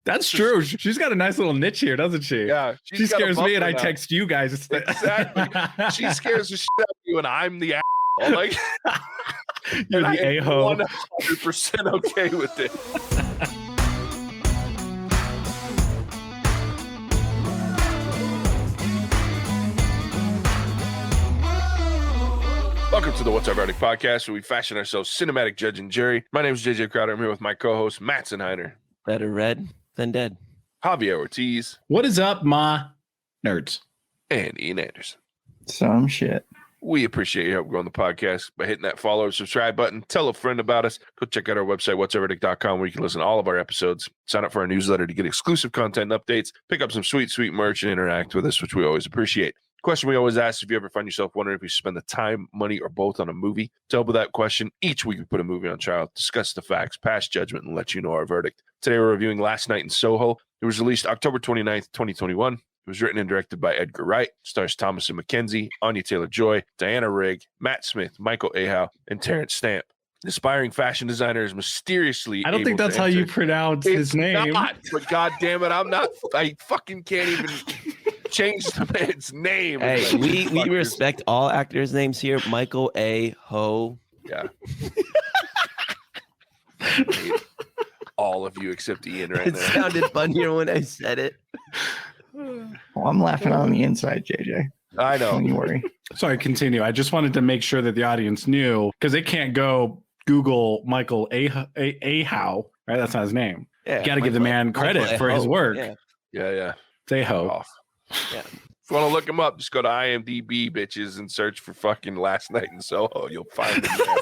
That's true. She's got a nice little niche here, doesn't she? Yeah. She scares me and I text you guys. Exactly. She scares the shit out of you and I'm the asshole. Like, you're the a-hole. 100% okay with it. Welcome to the What's Our Verdict podcast, where we fashion ourselves cinematic judge and jury. My name is JJ Crowder. I'm here with my co-host, Mattson. Better red than dead. Javier Ortiz. What is up, ma nerds? And Ian Anderson. Some shit. We appreciate your help growing the podcast by hitting that follow or subscribe button. Tell a friend about us. Go check out our website, whatsourverdict.com, where you can listen to all of our episodes. Sign up for our newsletter to get exclusive content and updates. Pick up some sweet, sweet merch and interact with us, which we always appreciate. Question we always ask: if you ever find yourself wondering if you spend the time, money, or both on a movie, to help with that question, each week we put a movie on trial, discuss the facts, pass judgment, and let you know our verdict. Today we're reviewing Last Night in Soho. It was released October 29th, 2021. It was written and directed by Edgar Wright. Stars Thomas and Mackenzie, Anya Taylor-Joy, Diana Rigg, Matt Smith, Michael Ahow, and Terrence Stamp. The aspiring fashion designer is mysteriously I don't think that's how you pronounce his name. Not, but God damn it, I fucking can't even change the man's name. Hey, we respect all actors' names here. Michael A. Ho. Yeah. All of you except Ian right It now. sounded funnier when I said it. Well, I'm laughing on the inside, JJ. I know. Don't you worry. Sorry, continue. I just wanted to make sure that the audience knew, because they can't go Google Michael Ahow, right? That's not his name. Yeah, Got to give the man credit for his work. Yeah. Say ho. Off. Yeah. If you want to look him up, just go to IMDb, bitches, and search for fucking Last Night in Soho. You'll find him there.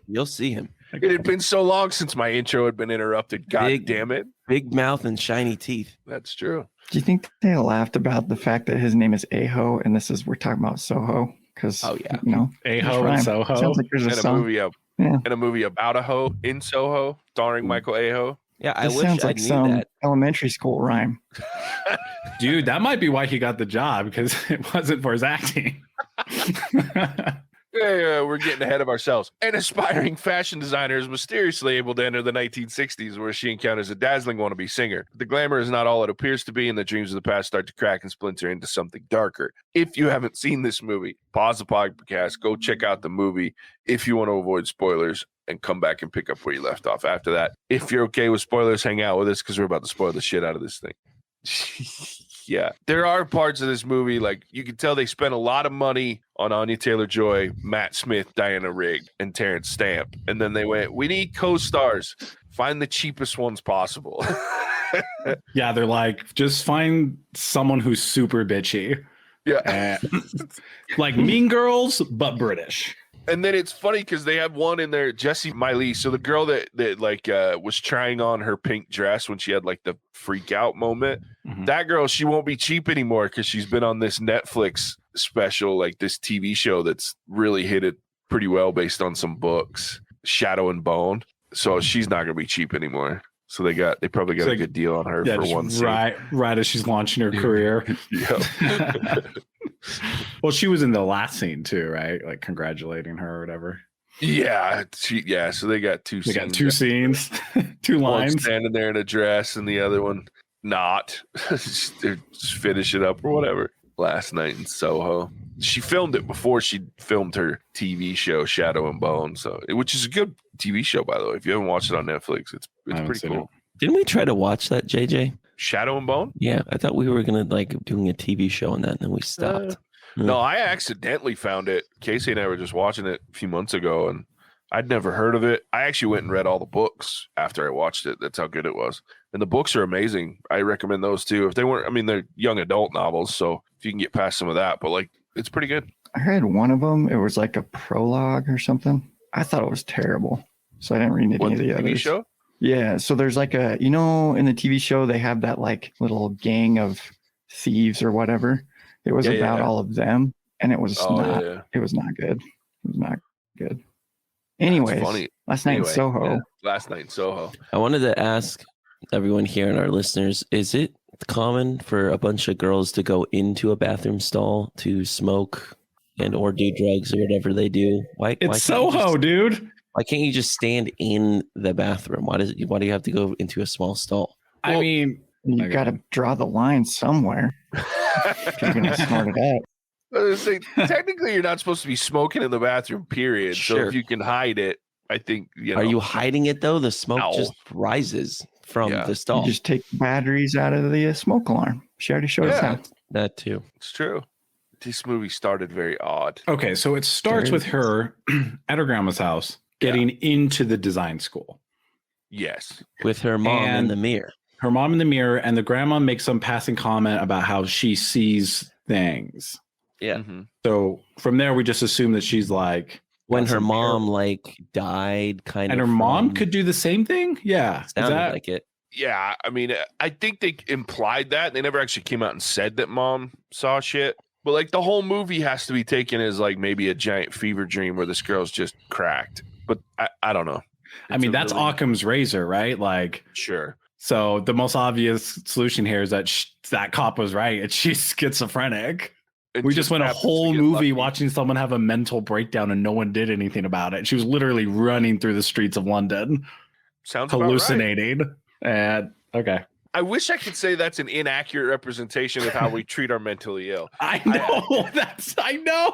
You'll see him. It had been so long since my intro had been interrupted. God damn it. Big mouth and shiny teeth. That's true. Do you think they laughed about the fact that his name is Aho and we're talking about Soho? Because, you know, Aho and Soho. Sounds like there's a song. In a movie about a hoe in Soho, starring Michael Aho. Yeah, I This wish sounds I like knew some that. elementary school rhyme. Dude, that might be why he got the job, because it wasn't for his acting. Yeah, we're getting ahead of ourselves. An aspiring fashion designer is mysteriously able to enter the 1960s, where she encounters a dazzling wannabe singer. The glamour is not all it appears to be, and the dreams of the past start to crack and splinter into something darker. If you haven't seen this movie, pause the podcast, go check out the movie if you want to avoid spoilers, and come back and pick up where you left off after that. If you're okay with spoilers, hang out with us, because we're about to spoil the shit out of this thing. Yeah, there are parts of this movie, like, you can tell they spent a lot of money on Anya Taylor-Joy, Matt Smith, Diana Rigg, and Terrence Stamp. And then they went, we need co-stars. Find the cheapest ones possible. Yeah, they're like, just find someone who's super bitchy. Yeah. Like Mean Girls, but British. And then it's funny because they have one in there, Jessie Miley. So the girl that was trying on her pink dress when she had like the freak out moment, that girl, she won't be cheap anymore because she's been on this Netflix special, like this TV show that's really hit it pretty well based on some books, Shadow and Bone. So she's not gonna be cheap anymore. So they probably got a good deal on her for one scene. Right as she's launching her career. Yeah. Well, she was in the last scene too, right? Like congratulating her or whatever. Yeah. So they got two scenes. They got two scenes, two lines. One standing there in a dress and the other one not. They're just finish it up or whatever. Last Night in Soho. She filmed it before she filmed her TV show Shadow and Bone, which is a good TV show, by the way. If you haven't watched it on Netflix, it's pretty cool. Didn't we try to watch that, JJ? Shadow and Bone? Yeah, I thought we were gonna doing a TV show on that, and then we stopped. No, I accidentally found it. Casey and I were just watching it a few months ago, and I'd never heard of it. I actually went and read all the books after I watched it. That's how good it was. And the books are amazing. I recommend those too. If they weren't, they're young adult novels, so if you can get past some of that, but it's pretty good. I read one of them. It was like a prologue or something. I thought it was terrible. So I didn't read any of the others. TV show? Yeah. So there's like in the TV show, they have that like little gang of thieves or whatever. It was about all of them. And it was it was not good. It was not good. Anyways, Last Night in Soho. Yeah. Last Night in Soho. I wanted to ask everyone here and our listeners, is it common for a bunch of girls to go into a bathroom stall to smoke or do drugs or whatever they do? Why Soho, dude. Why can't you just stand in the bathroom? Why do you have to go into a small stall? I mean, You got to draw the line somewhere if you're going to snort it out. I was gonna say, technically, you're not supposed to be smoking in the bathroom, period. So Sure. if you can hide it, I think, Are you hiding it, though? The smoke just rises from the stall. You just take the batteries out of the smoke alarm. She already showed us how. That too. It's true. This movie started very odd. Okay, so it starts with her at her grandma's house getting into the design school. Yes. With her mom in the mirror. Her mom in the mirror, and the grandma makes some passing comment about how she sees things. Yeah. Mm-hmm. So from there, we just assume that she's like... When her mom died, kind of. And her mom could do the same thing? Yeah. Sounded like it. Yeah, I mean, I think they implied that. They never actually came out and said that mom saw shit. But like the whole movie has to be taken as like maybe a giant fever dream where this girl's just cracked. But I don't know. I mean, that's Occam's razor, right? Like, sure. So the most obvious solution here is that that cop was right. And she's schizophrenic. We just went a whole movie watching someone have a mental breakdown and no one did anything about it. She was literally running through the streets of London. Sounds hallucinating. About right. And okay. I wish I could say that's an inaccurate representation of how we treat our mentally ill. I know. I know.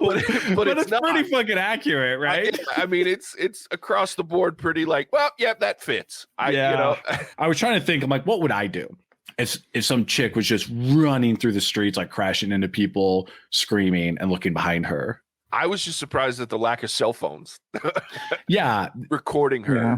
But it's not. Pretty fucking accurate, right? I mean, it's across the board pretty like, well, yeah, that fits. You know. I was trying to think, I'm like, what would I do? If some chick was just running through the streets, like crashing into people, screaming and looking behind her. I was just surprised at the lack of cell phones. Yeah. Recording her. Yeah.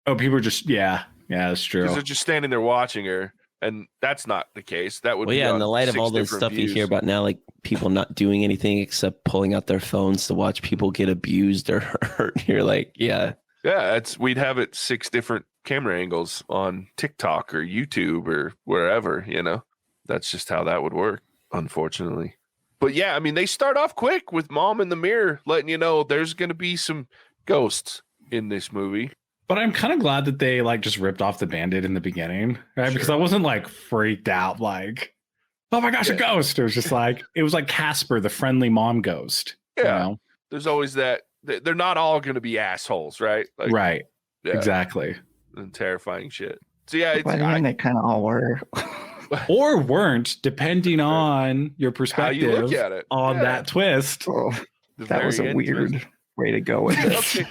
Oh, people are just, yeah, that's true. Because they're just standing there watching her. And that's not the case. That would be in the light of all this stuff you hear about now, like people not doing anything except pulling out their phones to watch people get abused or hurt. You're like, yeah. Yeah, we'd have it 6 different camera angles on TikTok or YouTube or wherever, you know. That's just how that would work, unfortunately. But yeah, I mean, they start off quick with mom in the mirror, letting you know there's going to be some ghosts in this movie. But I'm kind of glad that they like just ripped off the Band-Aid in the beginning, right? Sure. Because I wasn't like freaked out, like, oh my gosh, a ghost. It was just like, it was like Casper, the friendly mom ghost. Yeah. You know? There's always that. They're not all going to be assholes, right? Like, right. Yeah. Exactly. And terrifying shit. So yeah, by the end, they kind of all were. Or weren't, depending on your perspective how you look at it. On that twist. Oh, that was a weird way to go with it.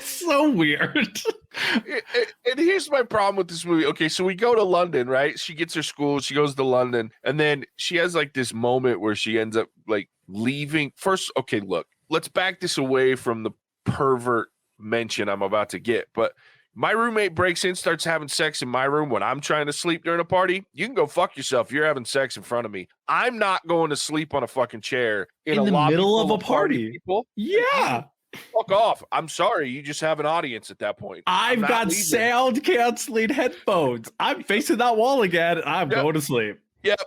So weird. And here's my problem with this movie. Okay, so we go to London, right? She gets her school, she goes to London, and then she has like this moment where she ends up like leaving. First, okay, look, let's back this away from the pervert mention I'm about to get. But my roommate breaks in, starts having sex in my room when I'm trying to sleep during a party. You can go fuck yourself. You're having sex in front of me. I'm not going to sleep on a fucking chair in the middle of a party. People. Yeah. Fuck off. I'm sorry. You just have an audience at that point. I've got sound canceling headphones. I'm facing that wall again. And I'm going to sleep. Yep.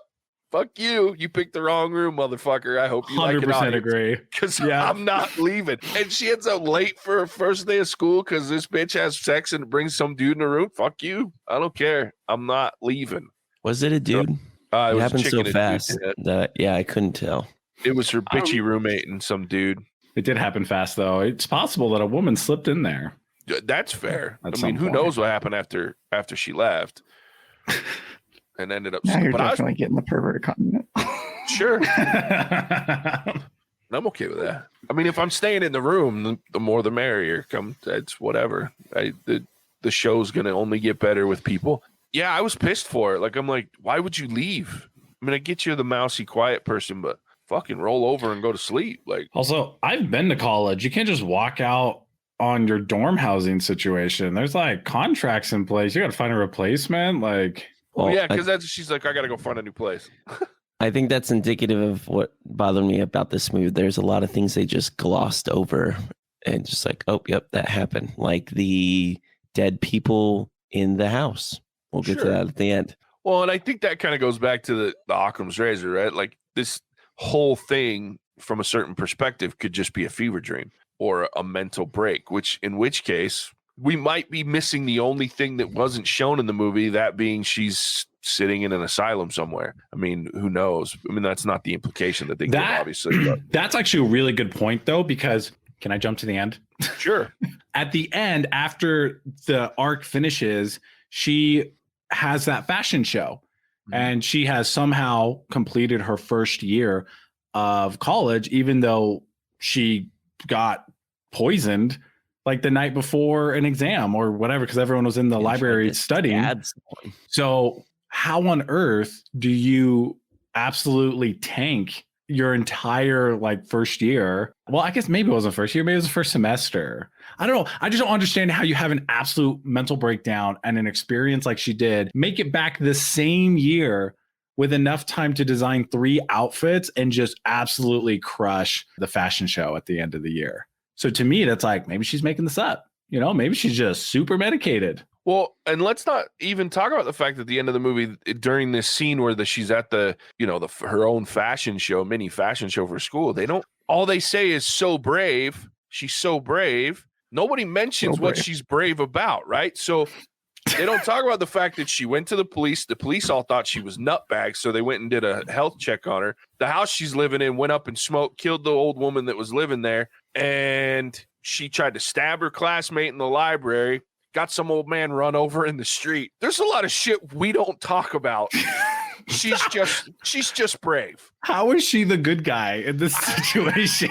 Fuck you. You picked the wrong room, motherfucker. I hope you 100% agree. Because I'm not leaving. And she ends up late for her first day of school because this bitch has sex and brings some dude in the room. Fuck you. I don't care. I'm not leaving. Was it a dude? It happened so fast that, I couldn't tell. It was her bitchy roommate and some dude. It did happen fast, though. It's possible that a woman slipped in there. That's fair. I mean, who knows what happened after she left and ended up. Now you're definitely getting the pervert comment. Sure. I'm okay with that. I mean, if I'm staying in the room, the more the merrier. It's whatever. The show's going to only get better with people. Yeah, I was pissed for it. Like, I'm like, why would you leave? I mean, I get you're the mousy, quiet person, but fucking roll over and go to sleep. Like, also, I've been to college. You can't just walk out on your dorm housing situation. There's like contracts in place. You got to find a replacement. Like, because she's like, I got to go find a new place. I think that's indicative of what bothered me about this movie. There's a lot of things they just glossed over and just like, oh, yep, that happened. Like the dead people in the house. We'll get to that at the end. Well, and I think that kind of goes back to the Occam's razor, right? Like this whole thing from a certain perspective could just be a fever dream or a mental break, in which case we might be missing the only thing that wasn't shown in the movie, that being she's sitting in an asylum somewhere. I mean, who knows? I mean, that's not the implication that they give, obviously. But. That's actually a really good point, though, because can I jump to the end? Sure. At the end, after the arc finishes, she has that fashion show. And she has somehow completed her first year of college, even though she got poisoned like the night before an exam or whatever, because everyone was in the library studying. So how on earth do you absolutely tank your entire like first year? Well, I guess maybe it wasn't first year, maybe it was the first semester. I don't know. I just don't understand how you have an absolute mental breakdown and an experience like she did, make it back the same year with enough time to design 3 outfits and just absolutely crush the fashion show at the end of the year. So to me, that's like, maybe she's making this up. You know, maybe she's just super medicated. Well, and let's not even talk about the fact that at the end of the movie, during this scene where she's at the, you know, her own fashion show, mini fashion show for school, all they say is so brave. She's so brave. Nobody mentions what she's brave about, right? So they don't talk about the fact that she went to the police. The police all thought she was nutbags, so they went and did a health check on her. The house she's living in went up and smoked, killed the old woman that was living there, and she tried to stab her classmate in the library. Got some old man run over in the street. There's a lot of shit we don't talk about. She's just brave. How is she the good guy in this situation?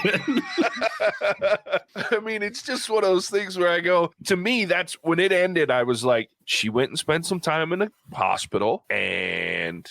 I mean, it's just one of those things where I go, to me, that's when it ended. I was like, she went and spent some time in a hospital and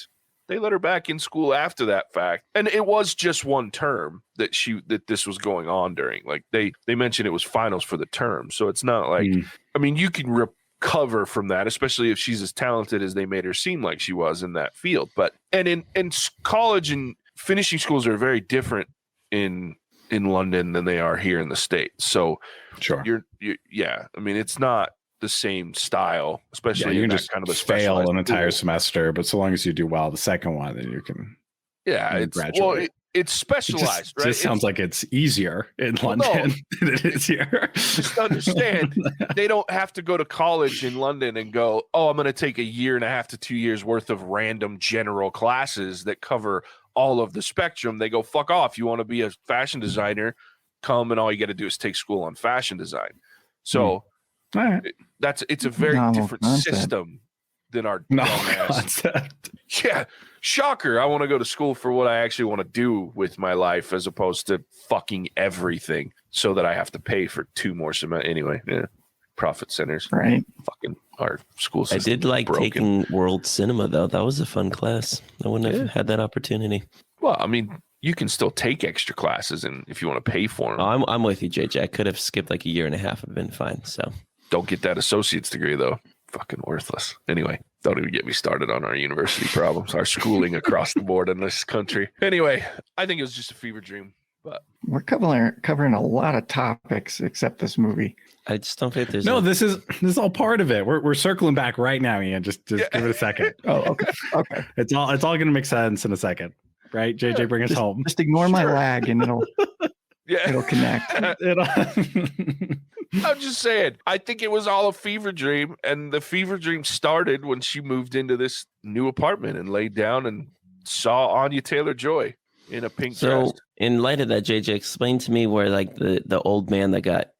they let her back in school after that fact. And it was just one term that this was going on during. Like they mentioned it was finals for the term. So it's not like, I mean, you can recover from that, especially if she's as talented as they made her seem like she was in that field. But and in college and finishing schools are very different in London than they are here in the States. So sure, you're yeah. I mean, it's not the same style, especially you in can that just kind of a fail an entire school. semester, but so long as you do well the second one, then you can graduate. It's specialized, right? It just sounds like it's easier in London than it is here. Just understand, they don't have to go to college in London and go, oh, I'm going to take 1.5 to 2 years worth of random general classes that cover all of the spectrum. They go, fuck off. You want to be a fashion designer? Come, and all you got to do is take school on fashion design. So it's a very different system than our concept. Yeah. Shocker. I want to go to school for what I actually want to do with my life as opposed to fucking everything so that I have to pay for 2 more semesters. Anyway, profit centers. Right. Fucking our school system. I did like taking world cinema, though. That was a fun class. I wouldn't have had that opportunity. Well, I mean, you can still take extra classes and if you want to pay for them. Oh, I'm with you, JJ. I could have skipped like 1.5 years and been fine. So don't get that associate's degree, though. Fucking worthless. Anyway, don't even get me started on our university problems, our schooling across the board in this country. Anyway, I think it was just a fever dream. But we're covering a lot of topics except this movie. I just don't think there's this is all part of it. We're circling back right now, Ian. Just give it a second. Oh, okay. It's all gonna make sense in a second, right? JJ, bring us home. Just ignore my lag and it'll connect. I'm just saying, I think it was all a fever dream, and the fever dream started when she moved into this new apartment and laid down and saw Anya Taylor-Joy in a pink dress. So, in light of that, JJ, explain to me where like the old man that got,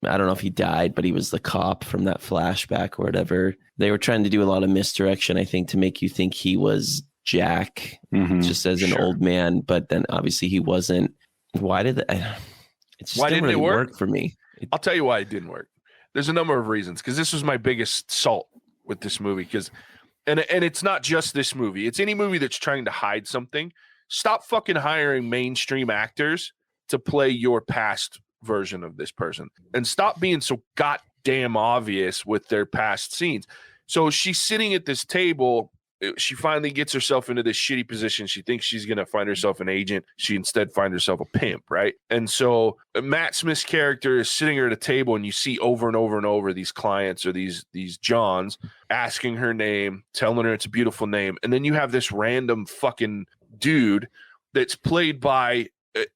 I don't know if he died, but he was the cop from that flashback or whatever. They were trying to do a lot of misdirection, I think, to make you think he was Jack, just as an old man, but then obviously he wasn't. Why did it just didn't really work for me? I'll tell you why it didn't work. There's a number of reasons, because this was my biggest salt with this movie. Because, and it's not just this movie. It's any movie that's trying to hide something. Stop fucking hiring mainstream actors to play your past version of this person, and stop being so goddamn obvious with their past scenes. So she's sitting at this table. She finally gets herself into this shitty position. She thinks she's going to find herself an agent. She instead finds herself a pimp, right? And so Matt Smith's character is sitting her at a table, and you see over and over and over these clients or these Johns asking her name, telling her it's a beautiful name. And then you have this random fucking dude that's played by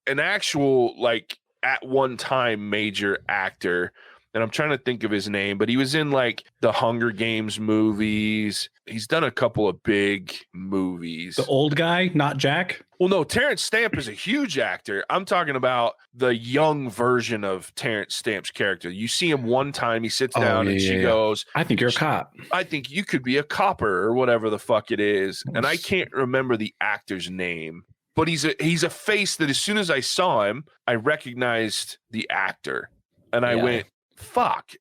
an actual, like, at one time major actor. and I'm trying to think of his name, but he was in like the Hunger Games movies. He's done a couple of big movies. The old guy, not Jack? Well, no, Terrence Stamp is a huge actor. I'm talking about the young version of Terrence Stamp's character. You see him one time, he sits down and she goes, I think you're a cop. I think you could be a copper or whatever the fuck it is. And I can't remember the actor's name, but he's a face that as soon as I saw him, I recognized the actor. And I went, fuck.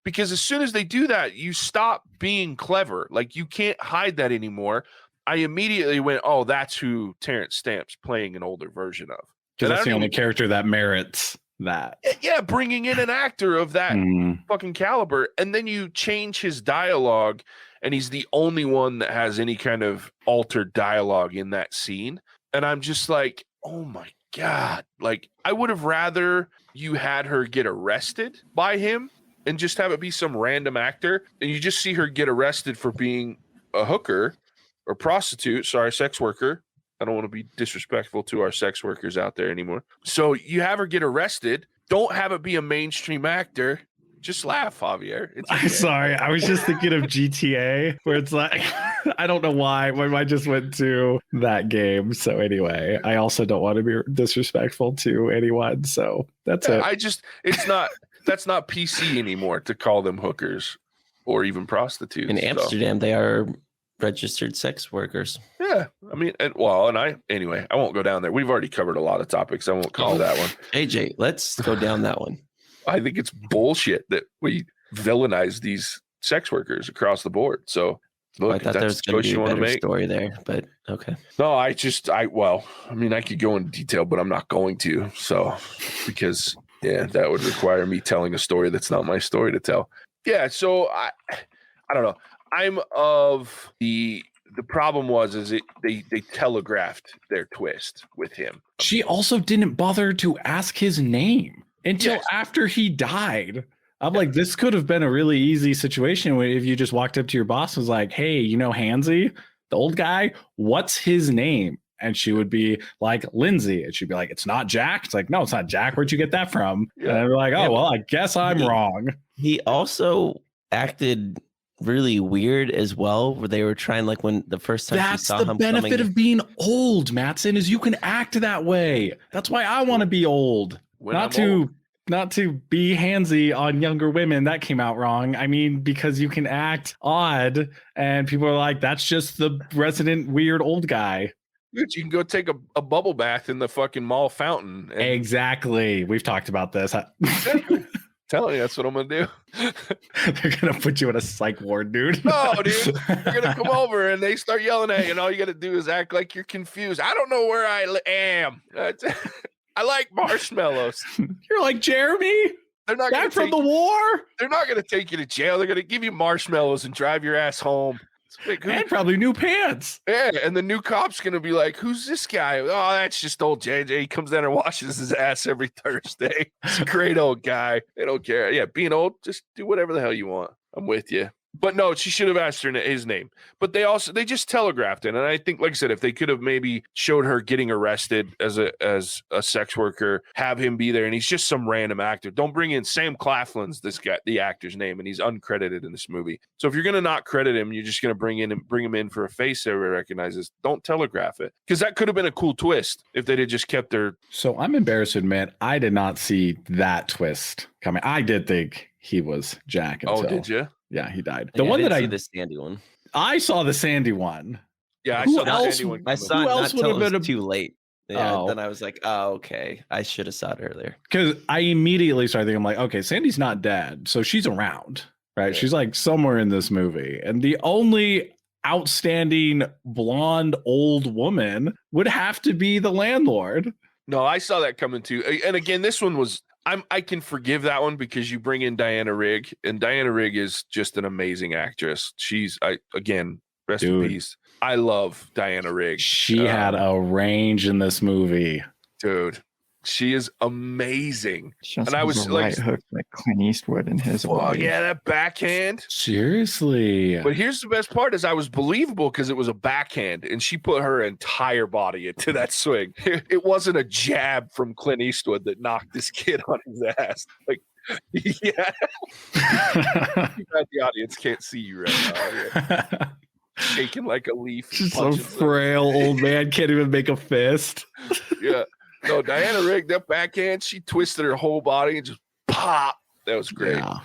Because as soon as they do that, you stop being clever. Like, you can't hide that anymore. I immediately went, oh, that's who Terrence Stamp's playing an older version of. Because that's the only character that merits that. Yeah, bringing in an actor of that fucking caliber. And then you change his dialogue, and he's the only one that has any kind of altered dialogue in that scene. And I'm just like, oh my God. Like, I would have rather you had her get arrested by him and just have it be some random actor. And you just see her get arrested for being a hooker or prostitute, sex worker. I don't want to be disrespectful to our sex workers out there anymore. So you have her get arrested. Don't have it be a mainstream actor. Just laugh, Javier. It's okay. I'm sorry. I was just thinking of GTA, where it's like, I don't know why. My mind just went to that game. So anyway, I also don't want to be disrespectful to anyone. So that's it. That's not PC anymore to call them hookers or even prostitutes. In Amsterdam, they are registered sex workers. Yeah. I mean, I won't go down there. We've already covered a lot of topics. I won't call that one. AJ, let's go down that one. I think it's bullshit that we villainize these sex workers across the board. So look, I thought there was going to be a better story there, but okay. No, I could go into detail, but I'm not going to. So, because that would require me telling a story that's not my story to tell. Yeah. So I don't know. I'm of the problem they telegraphed their twist with him. She also didn't bother to ask his name until after he died. I'm like, this could have been a really easy situation if you just walked up to your boss and was like, hey, Hansy, the old guy, what's his name? And she would be like, Lindsay. And she'd be like, it's not Jack. It's like, no, it's not Jack. Where'd you get that from? Yeah. And they're like, oh, well, I guess I'm wrong. He also acted really weird as well, where they were trying, like, when the first time that's the benefit of being old, Mattson, is you can act that way. That's why I want to be old. Not to be handsy on younger women. That came out wrong. I mean, because you can act odd and people are like, that's just the resident weird old guy. Dude, you can go take a bubble bath in the fucking mall fountain. Exactly. We've talked about this. Telling you, that's what I'm gonna do. They're gonna put you in a psych ward, dude. No, dude. You're gonna come over and they start yelling at you, and all you gotta do is act like you're confused. I don't know where I am. I like marshmallows. You're like, Jeremy? They're not back from the war? They're not gonna take you to jail. They're gonna give you marshmallows and drive your ass home. And probably new pants. Yeah, and the new cop's gonna be like, "Who's this guy?" Oh, that's just old JJ. He comes down and washes his ass every Thursday. He's a great old guy. They don't care. Yeah, being old, just do whatever the hell you want. I'm with you. But no, she should have asked his name. But they just telegraphed it. And I think, like I said, if they could have maybe showed her getting arrested as a sex worker, have him be there, and he's just some random actor. Don't bring in Sam Claflin's the actor's name, and he's uncredited in this movie. So if you're gonna not credit him, you're just gonna bring him in for a face everybody recognizes. Don't telegraph it, because that could have been a cool twist if they had just kept their. So I'm embarrassed to admit I did not see that twist coming. I did think he was Jack. Oh, did you? Yeah, he died. The one that I see the Sandy one. I saw the Sandy one. Yeah, I saw the Sandy one. I saw it not until it was too late. Yeah, then I was like, oh, okay. I should have saw it earlier. Because I immediately started thinking, I'm like, okay, Sandy's not dead, so she's around, right? Yeah. She's like somewhere in this movie. And the only outstanding blonde old woman would have to be the landlord. No, I saw that coming too. And again, this one was... I can forgive that one because you bring in Diana Rigg, and Diana Rigg is just an amazing actress. Rest in peace. I love Diana Rigg. She had a range in this movie. Dude, she is amazing. And I was like, hook like Clint Eastwood in his way. Yeah, that backhand. Seriously. But here's the best part is I was believable because it was a backhand, and she put her entire body into that swing. It wasn't a jab from Clint Eastwood that knocked this kid on his ass. Like, Yeah. The audience can't see you right now. Yeah. Shaking like a leaf. Just some frail old man can't even make a fist. Yeah. No, Diana Rigg, that backhand, she twisted her whole body and just pop. That was great. Yeah.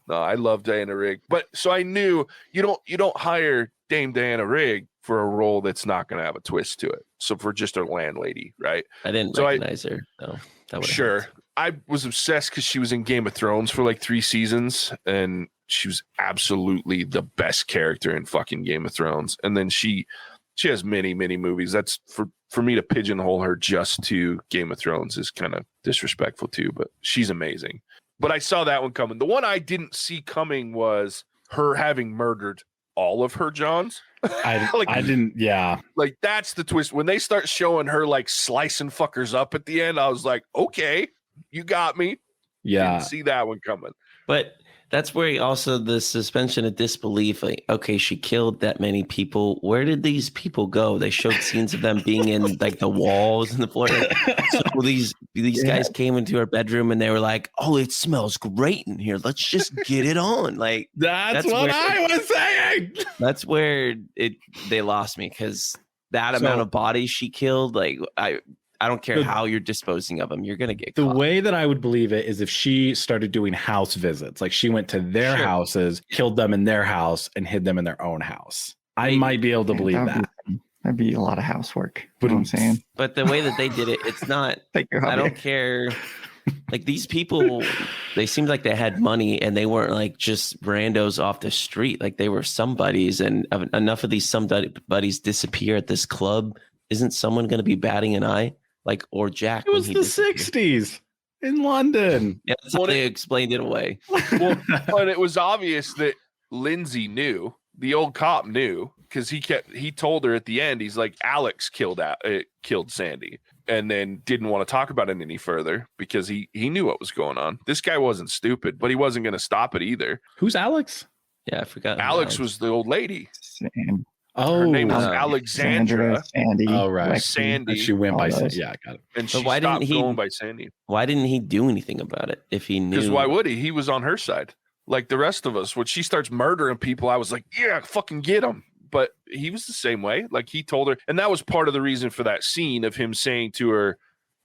No, I love Diana Rigg. But so I knew you don't hire Dame Diana Rigg for a role that's not going to have a twist to it. So for just a landlady, right? I didn't recognize her. No, sure. Helped. I was obsessed because she was in Game of Thrones for like 3 seasons, and she was absolutely the best character in fucking Game of Thrones. And then she has many, many movies. That's for me to pigeonhole her just to Game of Thrones is kind of disrespectful too, but she's amazing. But I saw that one coming. The one I didn't see coming was her having murdered all of her Johns. I didn't. Yeah. Like that's the twist. When they start showing her like slicing fuckers up at the end, I was like, okay, you got me. Yeah. Didn't see that one coming. But that's where also the suspension of disbelief, like, okay, she killed that many people. Where did these people go? They showed scenes of them being in like the walls and the floor. So these guys came into her bedroom and they were like, oh, it smells great in here. Let's just get it on. Like that's what I was saying. That's where they lost me, because that amount of bodies she killed, like I don't care how you're disposing of them. You're going to get caught. The way that I would believe it is if she started doing house visits, like she went to their houses, killed them in their house, and hid them in their own house. I might be able to believe that. That'd be a lot of housework. You know what I'm saying? But the way that they did it, it's not. I don't care. Like these people, they seemed like they had money and they weren't like just randos off the street. Like they were somebodies, and enough of these somebodies disappear at this club. Isn't someone going to be batting an eye? Like, or Jack. It was the 60s in London. Yeah, that's how they explained it away. Well, but it was obvious that Lindsay knew, the old cop knew, because he told her at the end, he's like, Alex killed Sandy, and then didn't want to talk about it any further because he knew what was going on. This guy wasn't stupid, but he wasn't going to stop it either. Who's Alex? Yeah, I forgot. Alex was the old lady. Her name was Alexandra. Sandy. Oh, right. Sandy. She went by Sandy. Yeah, I got it. And she stopped going by Sandy. Why didn't he do anything about it if he knew? Because why would he? He was on her side. Like the rest of us. When she starts murdering people, I was like, yeah, fucking get him. But he was the same way. Like he told her. And that was part of the reason for that scene of him saying to her,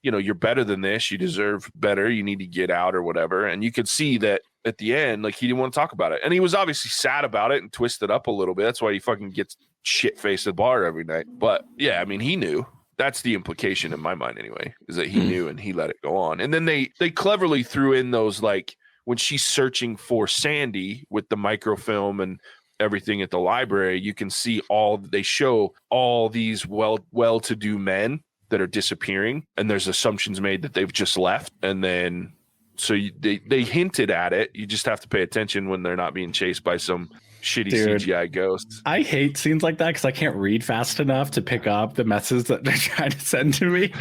you know, you're better than this. You deserve better. You need to get out or whatever. And you could see that at the end, like he didn't want to talk about it. And he was obviously sad about it and twisted up a little bit. That's why he fucking gets shit-faced at the bar every night. But yeah, I mean, he knew. That's the implication in my mind anyway, is that he knew and he let it go on. And then they cleverly threw in those, like when she's searching for Sandy with the microfilm and everything at the library, you can see they show all these well-to-do men that are disappearing, and there's assumptions made that they've just left. And then so they hinted at it. You just have to pay attention when they're not being chased by some shitty CGI ghosts. I hate scenes like that because I can't read fast enough to pick up the messages that they're trying to send to me.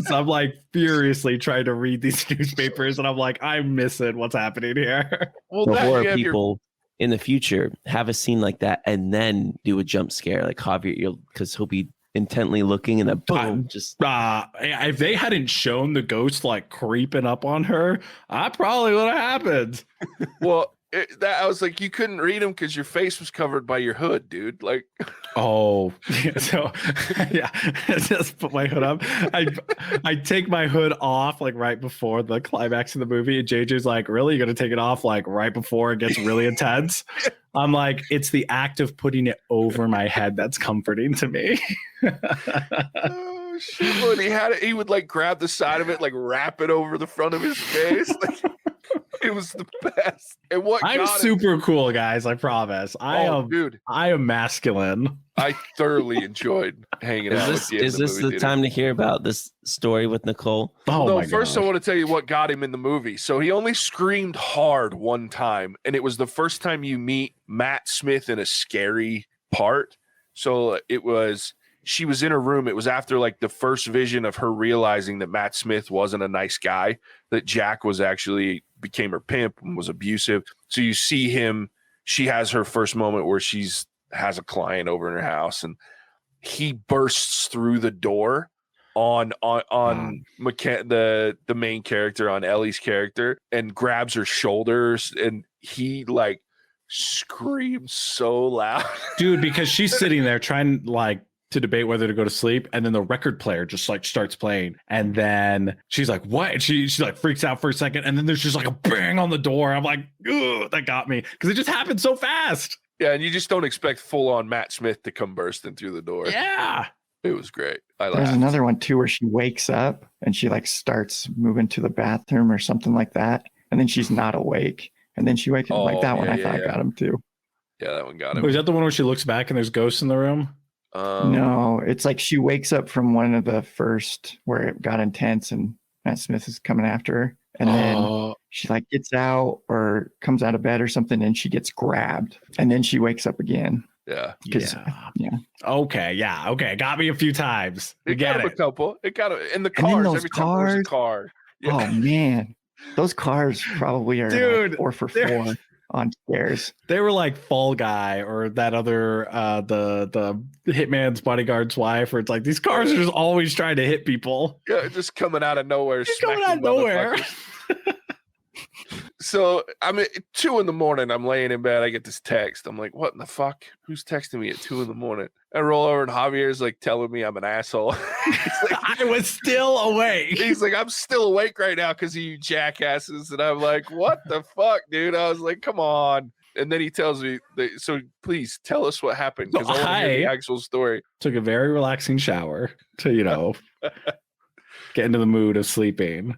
So I'm like furiously trying to read these newspapers, and I'm like, I'm missing what's happening here. Well, the horror people in the future have a scene like that and then do a jump scare like Javier, because he'll be intently looking and then boom, just if they hadn't shown the ghost like creeping up on her, I probably would have happened. Well, I was like, you couldn't read them because your face was covered by your hood, dude. Like, oh, so yeah, just put my hood up. I take my hood off like right before the climax of the movie, and JJ's like, "Really, you're gonna take it off like right before it gets really intense?" I'm like, it's the act of putting it over my head that's comforting to me. Oh shit! When he had it, he would like grab the side of it, like wrap it over the front of his face. Like, it was the best. And I'm super cool, guys. I promise. I am masculine. I thoroughly enjoyed hanging out with you. Is this the time to hear about this story with Nicole? Oh, no, first I want to tell you what got him in the movie. So he only screamed hard one time, and it was the first time you meet Matt Smith in a scary part. So she was in her room. It was after like the first vision of her realizing that Matt Smith wasn't a nice guy, that Jack was actually became her pimp and was abusive. So you see him, she has her first moment where has a client over in her house, and he bursts through the door on the main character, on Ellie's character, and grabs her shoulders, and he like screams so loud, dude, because she's sitting there trying like to debate whether to go to sleep, and then the record player just like starts playing, and then she's like, what? And she like freaks out for a second, and then there's just like a bang on the door. I'm like, ugh, that got me, because it just happened so fast. Yeah, and you just don't expect full on Matt Smith to come bursting through the door. Yeah, it was great. There's another one too where she wakes up and she like starts moving to the bathroom or something like that, and then she's not awake, and then she wakes up. Like that one, I thought got him too. Yeah, that one got him. Was that the one where she looks back and there's ghosts in the room? No, it's like she wakes up from one of the first where it got intense and Matt Smith is coming after her, and then she like gets out or comes out of bed or something, and she gets grabbed, and then she wakes up again. Yeah. Okay. Yeah. Okay. Got me a few times. It got him a couple. It got him in the cars. Every time there's a car. Yeah. Oh man, those cars probably are like 4 for 4 on scares. They were like Fall Guy or that other the Hitman's Bodyguard's Wife, where it's like these cars are just always trying to hit people. Yeah, just coming out of nowhere. Just coming out of nowhere. So I'm at 2 a.m. I'm laying in bed. I get this text. I'm like, what in the fuck? Who's texting me at 2 a.m? I roll over and Javier's like telling me I'm an asshole. Like, I was still awake. He's like, I'm still awake right now because of you jackasses. And I'm like, what the fuck, dude? I was like, come on. And then he tells me, so please tell us what happened, because I want to hear the actual story. Took a very relaxing shower to, get into the mood of sleeping.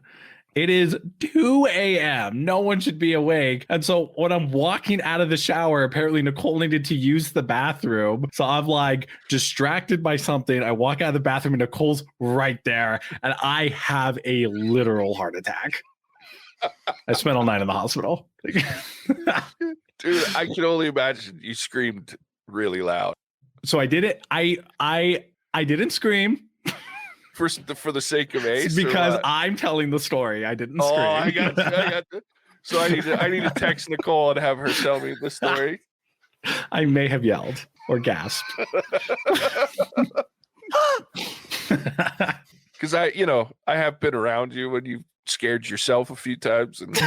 It is 2 a.m. No one should be awake. And so when I'm walking out of the shower, apparently Nicole needed to use the bathroom. So I'm like distracted by something. I walk out of the bathroom and Nicole's right there. And I have a literal heart attack. I spent all night in the hospital. Dude, I can only imagine you screamed really loud. So I did it. I didn't scream. For the sake of Ace, because I'm telling the story. I didn't scream. I got you. So I need to text Nicole and have her tell me the story. I may have yelled or gasped. Because I have been around you when you scared yourself a few times, and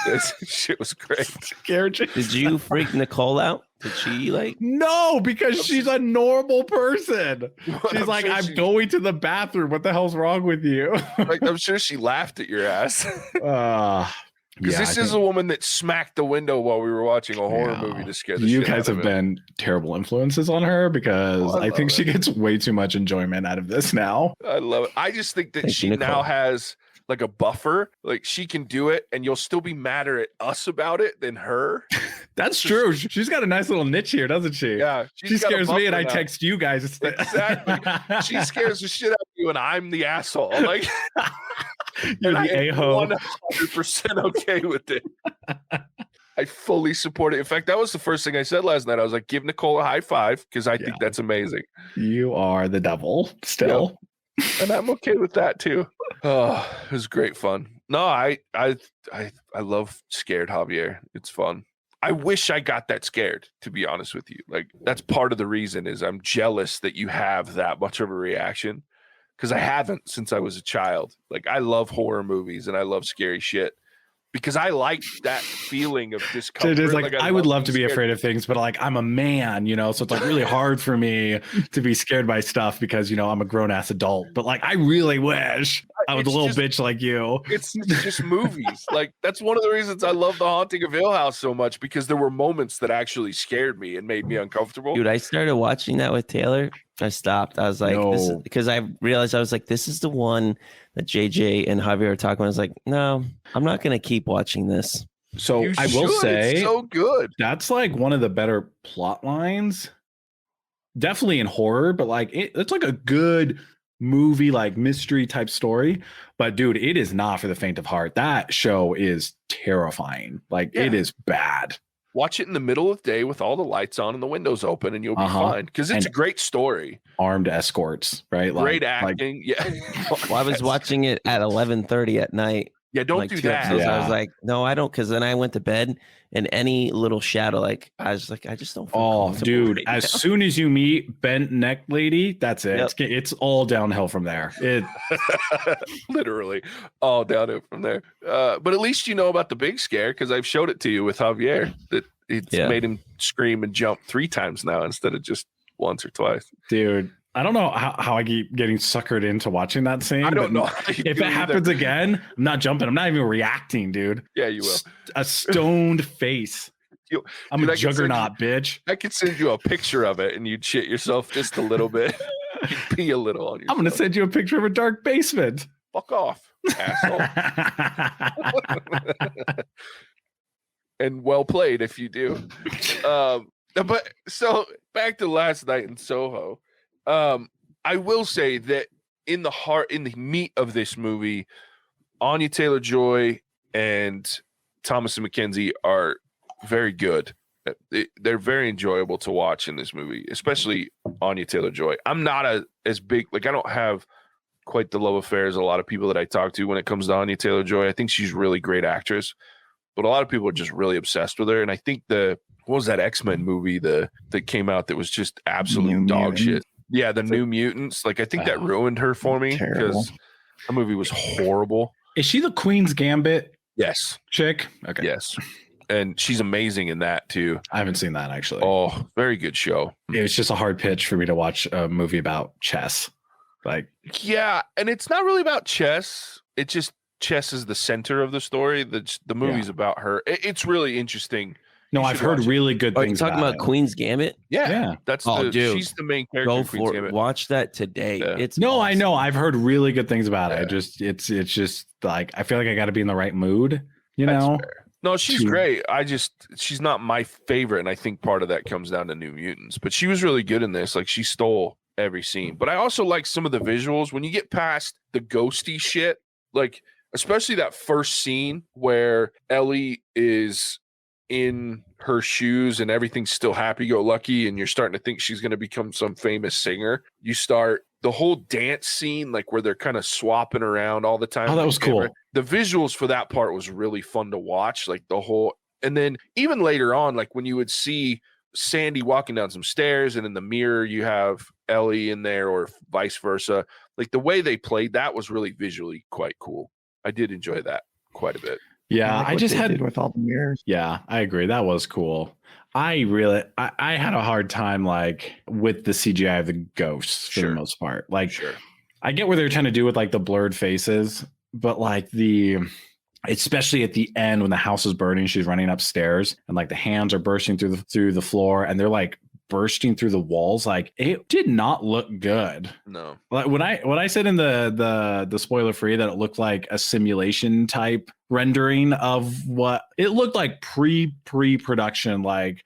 this shit was great. Scared you? Did you freak Nicole out? Did she like? No, because she's a normal person. She's like, I'm going to the bathroom. What the hell's wrong with you? Like, I'm sure she laughed at your ass. Because this is a woman that smacked the window while we were watching a horror movie to scare the shit out of You guys have been terrible influences on her, because I think she gets way too much enjoyment out of this now. I love it. I just think that she now has like a buffer, like she can do it, and you'll still be madder at us about it than her. That's true. She's got a nice little niche here, doesn't she? Yeah. She scares me, and I text you guys. Exactly. She scares the shit out of you, and I'm the asshole. Like, you're the a-hole. 100% okay with it. I fully support it. In fact, that was the first thing I said last night. I was like, give Nicole a high five, because I think that's amazing. You are the devil still. Yep. And I'm okay with that too. Oh, it was great fun. No, I love scared Javier. It's fun. I wish I got that scared, to be honest with you. Like, that's part of the reason is I'm jealous that you have that much of a reaction, because I haven't since I was a child. Like, I love horror movies and I love scary shit, because I like that feeling of discomfort. It is like I would love to be afraid of things, but like I'm a man, so it's like really hard for me to be scared by stuff, because I'm a grown ass adult. But like I really wish I was a little bitch like you. It's just movies. Like, that's one of the reasons I love The Haunting of Hill House so much, because there were moments that actually scared me and made me uncomfortable. Dude, I started watching that with Taylor. I stopped. I was like, this is, because I realized I was like, this is the one that JJ and Javier are talking about. I was like, no, I'm not going to keep watching this. So I will say, it's so good. That's like one of the better plot lines, definitely in horror, but like it's like a good movie, like mystery type story. But dude, it is not for the faint of heart. That show is terrifying. Like, it is bad. Watch it in the middle of the day with all the lights on and the windows open, and you'll be fine, because it's a great story. Armed escorts, right? Great acting. Yeah. Well, I was watching it at 11:30 at night. Yeah, don't like do 2 that. episodes. Yeah. I was like, no, I don't, because then I went to bed and any little shadow, like I was like, I just don't feel comfortable dude, right as now. soon as you meet bent neck lady, that's it. Yep. It's all downhill from there. Literally all downhill from there. But at least you know about the big scare, because I've showed it to you with Javier that it's made him scream and jump 3 times now instead of just once or twice. Dude, I don't know how I keep getting suckered into watching that scene. I don't know if it happens again, I'm not jumping. I'm not even reacting, dude. Yeah, you will. A stoned face. I'm a juggernaut, bitch. I could send you a picture of it and you'd shit yourself just a little bit. You'd pee a little on yourself. I'm going to send you a picture of a dark basement. Fuck off, asshole. And well played if you do. But so back to last night in Soho. I will say that in the meat of this movie, Anya Taylor-Joy and Thomasin McKenzie are very good. They're very enjoyable to watch in this movie, especially Anya Taylor-Joy. I'm not as big, like I don't have quite the love affair as a lot of people that I talk to when it comes to Anya Taylor-Joy. I think she's a really great actress, but a lot of people are just really obsessed with her. And I think what was that X-Men movie that came out that was just absolute dog shit? Yeah, the New Mutants. Like I think that ruined her for me because the movie was horrible. Is she the Queen's Gambit? Yes. Chick? Okay. Yes. And she's amazing in that too. I haven't seen that actually. Oh, very good show. It was just a hard pitch for me to watch a movie about chess. Like, yeah, and it's not really about chess. It just chess is the center of the story. The movie's about her. It's really interesting. No, I've heard really good things. You're talking about Queen's Gambit? Yeah. That's dude, she's the main character. Go in Queen's for Gambit. it. Watch that today. Yeah. It's no, awesome. I know. I've heard really good things about it. It's just like I feel like I got to be in the right mood. That's know. Fair. No, she's great. She's not my favorite, and I think part of that comes down to New Mutants. But she was really good in this. Like she stole every scene. But I also like some of the visuals when you get past the ghosty shit. Like especially that first scene where Ellie is in her shoes and everything's still happy-go-lucky and you're starting to think she's going to become some famous singer. You start the whole dance scene, like where they're kind of swapping around all the time. Oh, that was cool. The visuals for that part was really fun to watch. Like the whole, and then even later on, like when you would see Sandy walking down some stairs and in the mirror you have Ellie in there or vice versa. Like the way they played that was really visually quite cool. I did enjoy that quite a bit. Yeah, I just had with all the mirrors. Yeah, I agree. That was cool. I had a hard time like with the CGI of the ghosts for the most part. Like, I get what they're trying to do with like the blurred faces, but like especially at the end when the house is burning, she's running upstairs and like the hands are bursting through the floor and they're like bursting through the walls. Like it did not look good. No. Like when I said in the spoiler free that it looked like a simulation type rendering of what it looked like pre-production, like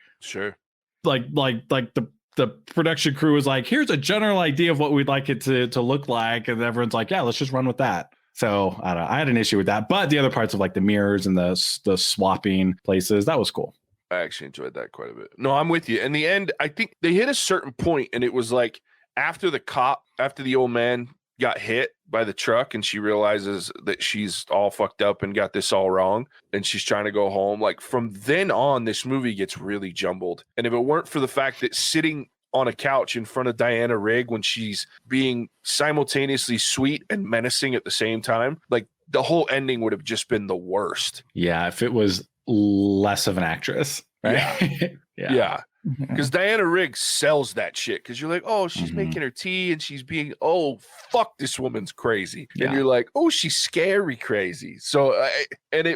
like the production crew was like, here's a general idea of what we'd like it to look like, and everyone's like, yeah, let's just run with that. So I don't know, I had an issue with that, but the other parts of like the mirrors and the swapping places, that was cool. I actually enjoyed that quite a bit. No, I'm with you. In the end, I think they hit a certain point and it was like after the old man got hit by the truck and she realizes that she's all fucked up and got this all wrong and she's trying to go home. Like from then on, this movie gets really jumbled. And if it weren't for the fact that sitting on a couch in front of Diana Rigg when she's being simultaneously sweet and menacing at the same time, like the whole ending would have just been the worst. Yeah, if it was less of an actress, right? Yeah. Because Diana Rigg sells that shit. Because you're like, oh, she's making her tea and she's being, oh, fuck, this woman's crazy. Yeah. And you're like, oh, she's scary crazy. So, and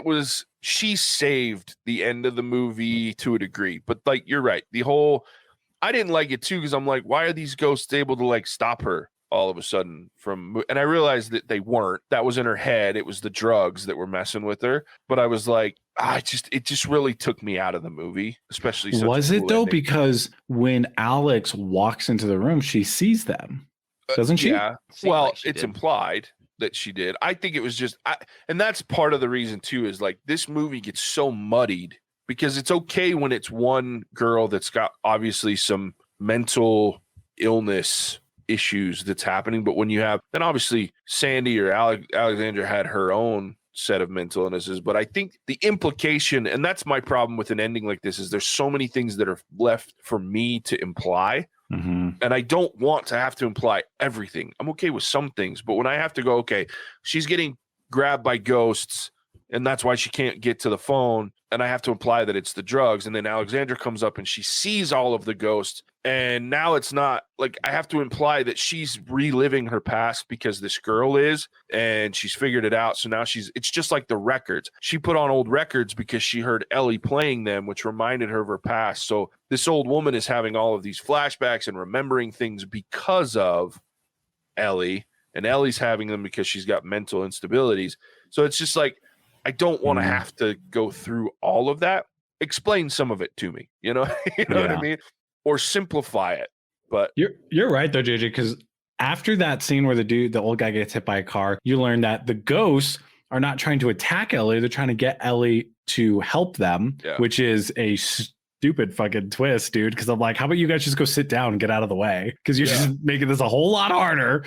she saved the end of the movie to a degree. But like, you're right. I didn't like it too because I'm like, why are these ghosts able to like stop her all of a sudden and I realized that they weren't. That was in her head. It was the drugs that were messing with her. But I was like, it just really took me out of the movie, especially. Was it though? Because when Alex walks into the room, she sees them, doesn't she? Yeah. Well, like it's implied that she did. I think it was just, and that's part of the reason too, is like this movie gets so muddied because it's okay when it's one girl that's got obviously some mental illness issues that's happening, but when you have, then obviously Sandy or Alexandra had her own set of mental illnesses. But I think the implication, and that's my problem with an ending like this, is there's so many things that are left for me to imply. Mm-hmm. And I don't want to have to imply everything. I'm okay with some things, but when I have to go, okay, she's getting grabbed by ghosts, and that's why she can't get to the phone, and I have to imply that it's the drugs, and then Alexandra comes up and she sees all of the ghosts, and now it's not like I have to imply that she's reliving her past because this girl is, and she's figured it out. So now it's just like the records. She put on old records because she heard Ellie playing them, which reminded her of her past. So this old woman is having all of these flashbacks and remembering things because of Ellie, and Ellie's having them because she's got mental instabilities. So it's just like, I don't want to have to go through all of that. Explain some of it to me, you know what I mean? Or simplify it. But you're right though, JJ, because after that scene where the old guy gets hit by a car, you learn that the ghosts are not trying to attack Ellie. They're trying to get Ellie to help them, which is a stupid fucking twist, dude. Because I'm like, how about you guys just go sit down and get out of the way? Because you're just making this a whole lot harder.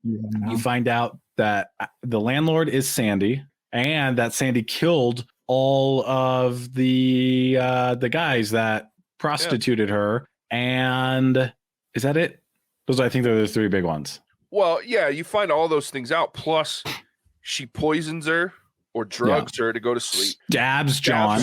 You find out that the landlord is Sandy, and that Sandy killed all of the guys that prostituted her. And is that it? Those, I think, they're the three big ones. Well, yeah, you find all those things out. Plus, she poisons her or drugs her to go to sleep. Stabs John.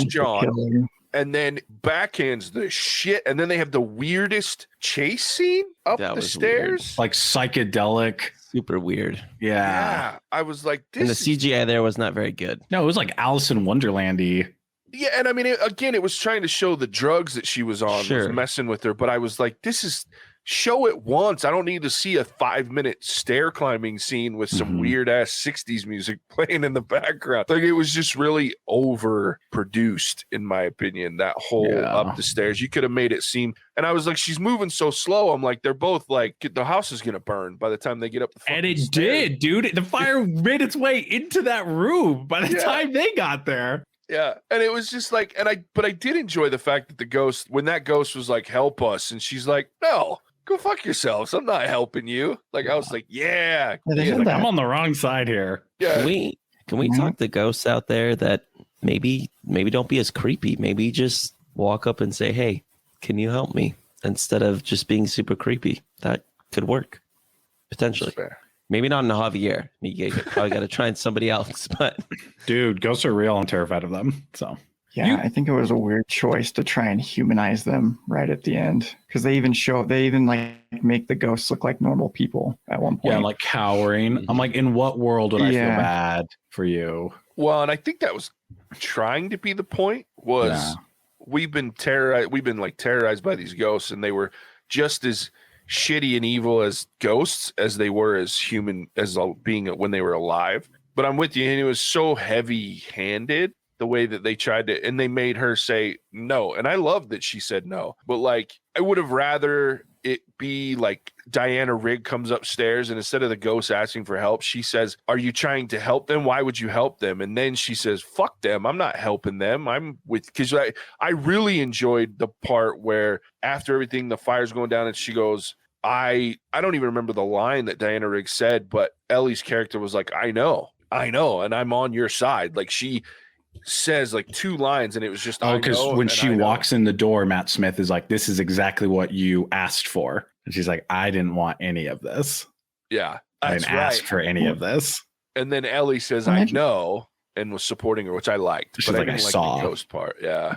And then backhands the shit. And then they have the weirdest chase scene up the stairs. Weird. Like psychedelic. Super weird. Yeah. I was like, this. And the CGI there was not very good. No, it was like Alice in Wonderland-y. Yeah, and I mean, it was trying to show the drugs that she was on, was messing with her. But I was like, this is, show it once. I don't need to see a 5-minute stair climbing scene with some weird ass 60s music playing in the background. Like, it was just really overproduced, in my opinion, that whole up the stairs. You could have made it seem, and I was like, she's moving so slow. I'm like, they're both like, the house is going to burn by the time they get up the fucking And it stairs. did, dude. The fire made its way into that room by the time they got there. Yeah, and it was just like, but I did enjoy the fact that the ghost, when that ghost was like, help us, and she's like, no, go fuck yourselves. I'm not helping you. Like, I was like, I'm on the wrong side here. Yeah. Can we talk to ghosts out there that maybe don't be as creepy? Maybe just walk up and say, hey, can you help me? Instead of just being super creepy. That could work. Potentially. Maybe not in Javier. You probably got to try and somebody else. But dude, ghosts are real. I'm terrified of them. So I think it was a weird choice to try and humanize them right at the end, because they even like make the ghosts look like normal people at one point. Yeah, like cowering. I'm like, in what world would I feel bad for you? Well, and I think that was trying to be the point. Was we've been terrorized by these ghosts, and they were just as shitty and evil as ghosts as they were as human, as being when they were alive. But I'm with you, and it was so heavy-handed the way that they tried to, and they made her say no. And I love that she said no, but like, I would have rather it be like Diana Rigg comes upstairs, and instead of the ghost asking for help, she says, are you trying to help them? Why would you help them? And then she says, fuck them. I'm not helping them. I'm with, because I really enjoyed the part where after everything, the fire's going down, and she goes, I don't even remember the line that Diana Rigg said, but Ellie's character was like, I know, and I'm on your side. Like, she says like 2 lines, and it was just, because when she walks in the door, Matt Smith is like, this is exactly what you asked for. And she's like, I didn't want any of this. Yeah. I didn't ask for any of this. And then Ellie says, I know, and was supporting her, which I liked. She's like, I saw the ghost part. Yeah.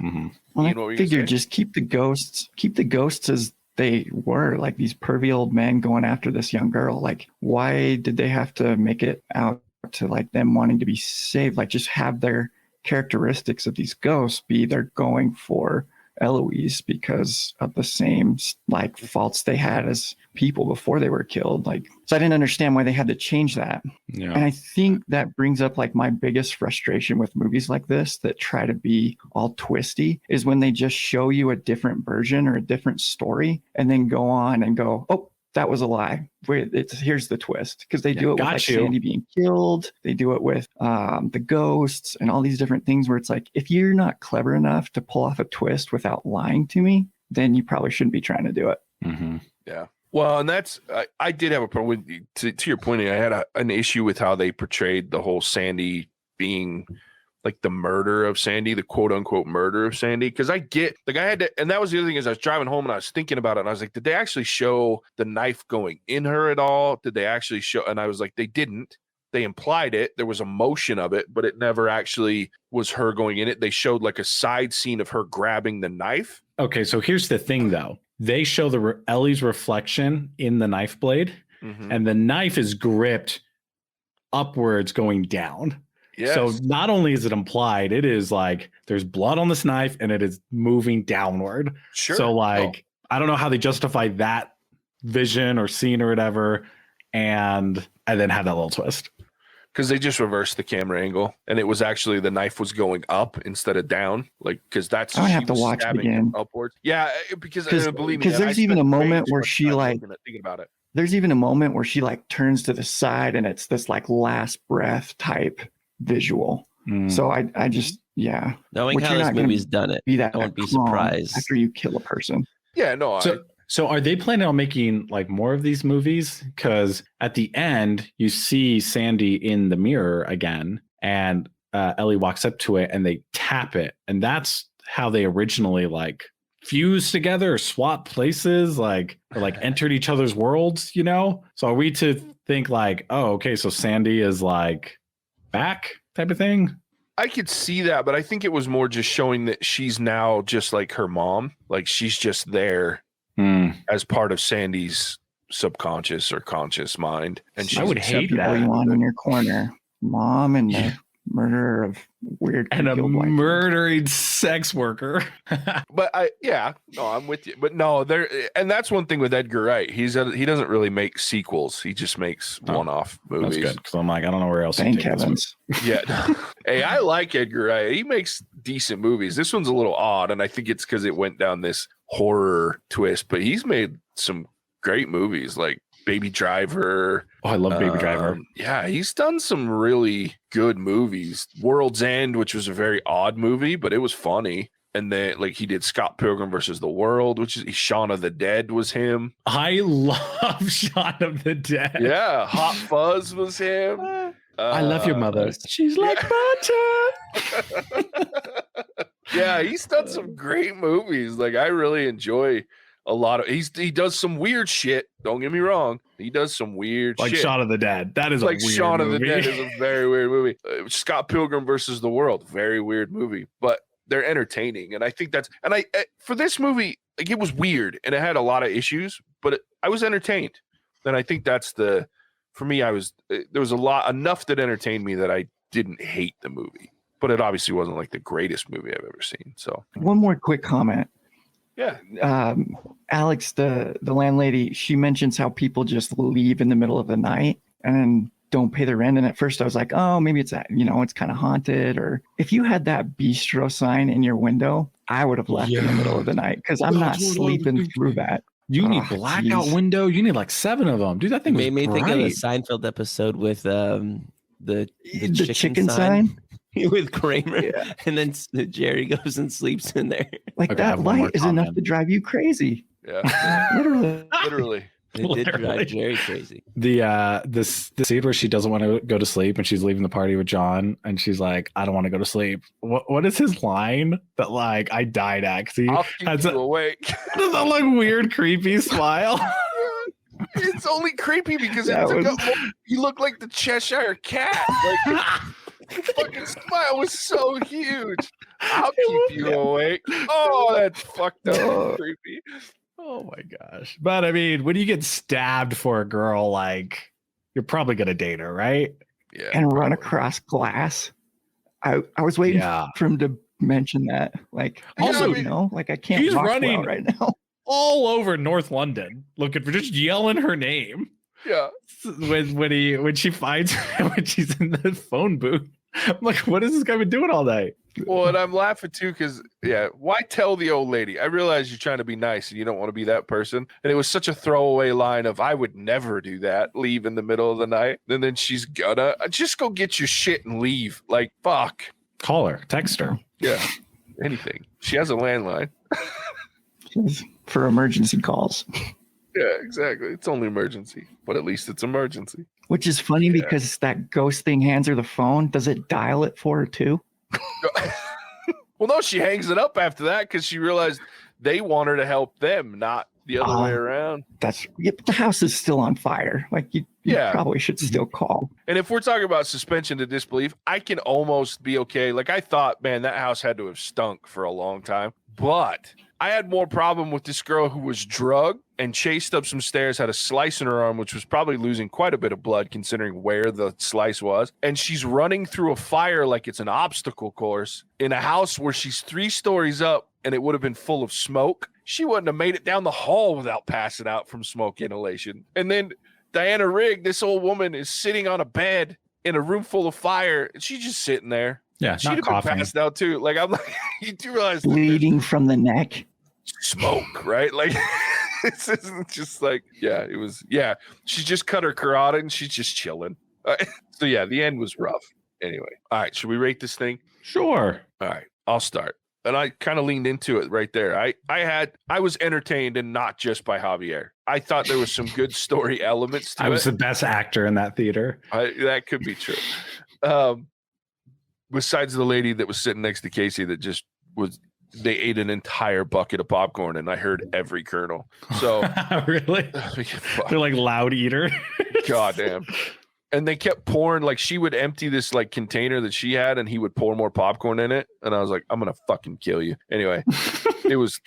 Well, I figured just keep the ghosts as they were, like these pervy old men going after this young girl. Like, why did they have to make it out to like them wanting to be saved? Like, just have their characteristics of these ghosts be they're going for Eloise because of the same like faults they had as people before they were killed. Like, so I didn't understand why they had to change that. Yeah. And I think that brings up like my biggest frustration with movies like this that try to be all twisty is when they just show you a different version or a different story and then go on and go, oh, that was a lie. Here's the twist. Because they do it with like Sandy being killed. They do it with the ghosts and all these different things where it's like, if you're not clever enough to pull off a twist without lying to me, then you probably shouldn't be trying to do it. Yeah. Well, and that's I did have a problem with to your point. I had an issue with how they portrayed the whole Sandy being like the murder of Sandy, the quote unquote murder of Sandy. Because I get like I had to, and that was the other thing is I was driving home and I was thinking about it, and I was like, did they actually show the knife going in her at all? Did they actually show? And I was like, they didn't. They implied it. There was a motion of it, but it never actually was her going in it. They showed like a side scene of her grabbing the knife. Okay, so here's the thing, though. They show Ellie's reflection in the knife blade, and the knife is gripped upwards going down. Yes. So not only is it implied, it is like there's blood on this knife and it is moving downward. Sure. So like, I don't know how they justify that vision or scene or whatever, and then have that little twist. Because they just reversed the camera angle, and it was actually the knife was going up instead of down, like because that's. I have to watch it again. Upwards, yeah, because believe me, because there's even a moment where she like thinking about it. There's even a moment where she like turns to the side, and it's this like last breath type visual. So I just knowing how this movie's done it, I won't be surprised after you kill a person. Yeah, no. So are they planning on making like more of these movies? Because at the end, you see Sandy in the mirror again, and Ellie walks up to it and they tap it. And that's how they originally like fused together or swapped places, like or like entered each other's worlds, you know? So are we to think like, oh, okay, so Sandy is like back type of thing? I could see that, but I think it was more just showing that she's now just like her mom. Like she's just there. As part of Sandy's subconscious or conscious mind, and I would hate that. You want in your corner, mom, and the murderer of weird and a murdering sex worker. But I'm with you. But no, and that's one thing with Edgar Wright. He doesn't really make sequels. He just makes one-off movies. That's good because I'm like, I don't know where else. Thank heavens. Yeah. Hey, I like Edgar Wright. He makes decent movies. This one's a little odd, and I think it's because it went down this horror twist. But he's made some great movies like Baby Driver. Oh, I love Baby Driver. Yeah, he's done some really good movies. World's End, which was a very odd movie, but it was funny. And then like he did Scott Pilgrim versus the World, which is Shaun of the Dead was him. I love Shaun of the Dead. Yeah, Hot Fuzz was him. I love your mother. She's like butter. Yeah, he's done some great movies. Like I really enjoy a lot of he does some weird shit. Don't get me wrong. He does some weird shit. Like Shaun of the Dead. That is like a weird Shaun of the movie. Dead is a very weird movie. Scott Pilgrim versus the World, very weird movie, but they're entertaining. And I think that's for this movie, like it was weird and it had a lot of issues, but I was entertained. And I think that's for me, there was enough that entertained me that I didn't hate the movie, but it obviously wasn't like the greatest movie I've ever seen. So one more quick comment. Yeah. Alex, the landlady, she mentions how people just leave in the middle of the night and don't pay the rent. And at first I was like, oh, maybe it's that, it's kind of haunted. Or if you had that bistro sign in your window, I would have left in the middle of the night because I'm not sleeping through that. You need blackout window. You need like 7 of them. Dude, that thing made me think of the Seinfeld episode with the chicken sign. With Kramer, and then Jerry goes and sleeps in there. Like that light is enough to drive you crazy. Yeah, literally. It did drive Jerry crazy. The scene where she doesn't want to go to sleep and she's leaving the party with John, and she's like, "I don't want to go to sleep." What is his line that like I died at? Because I'll keep you awake. Does that like weird, creepy smile? It's only creepy because he looked like the Cheshire Cat. Like, the fucking smile was so huge. I'll keep you awake. Oh, that's fucked up. Creepy. Oh my gosh. But I mean, when you get stabbed for a girl, like you're probably gonna date her, right? Yeah. And run across glass. I was waiting for him to mention that. Like also, like I can't. He's walk running well right now. All over North London, looking for just yelling her name. Yeah. When she finds her when she's in the phone booth. I'm like, what has this guy been doing all day? Well, and I'm laughing too because why tell the old lady? I realize you're trying to be nice and you don't want to be that person. And it was such a throwaway line of I would never do that, leave in the middle of the night. And then she's gonna just go get your shit and leave. Like fuck. Call her, text her. Yeah. Anything. She has a landline. For emergency calls. Yeah, exactly. It's only emergency, but at least it's emergency. Which is funny because that ghost thing hands her the phone. Does it dial it for her too? Well, no, she hangs it up after that because she realized they want her to help them, not the other way around. But the house is still on fire. Like you probably should still call. And if we're talking about suspension to disbelief, I can almost be okay. Like I thought, man, that house had to have stunk for a long time. But I had more problem with this girl who was drugged and chased up some stairs, had a slice in her arm, which was probably losing quite a bit of blood considering where the slice was. And she's running through a fire like it's an obstacle course in a house where she's 3 stories up and it would have been full of smoke. She wouldn't have made it down the hall without passing out from smoke inhalation. And then Diana Rigg, this old woman, is sitting on a bed in a room full of fire. And she's just sitting there. Yeah, she'd have been passed out too. Like I'm like, you do realize bleeding from the neck, smoke, right? Like this isn't just like, it was. Yeah, she just cut her carotid and she's just chilling. So yeah, the end was rough. Anyway, all right, should we rate this thing? Sure. All right, I'll start. And I kind of leaned into it right there. I was entertained, and not just by Javier. I thought there was some good story elements to it. I was the best actor in that theater. That could be true. Besides the lady that was sitting next to Casey that just was, they ate an entire bucket of popcorn and I heard every kernel. So really? They're like loud eater. Goddamn. And they kept pouring, like she would empty this like container that she had and he would pour more popcorn in it. And I was like, I'm going to fucking kill you. Anyway, it was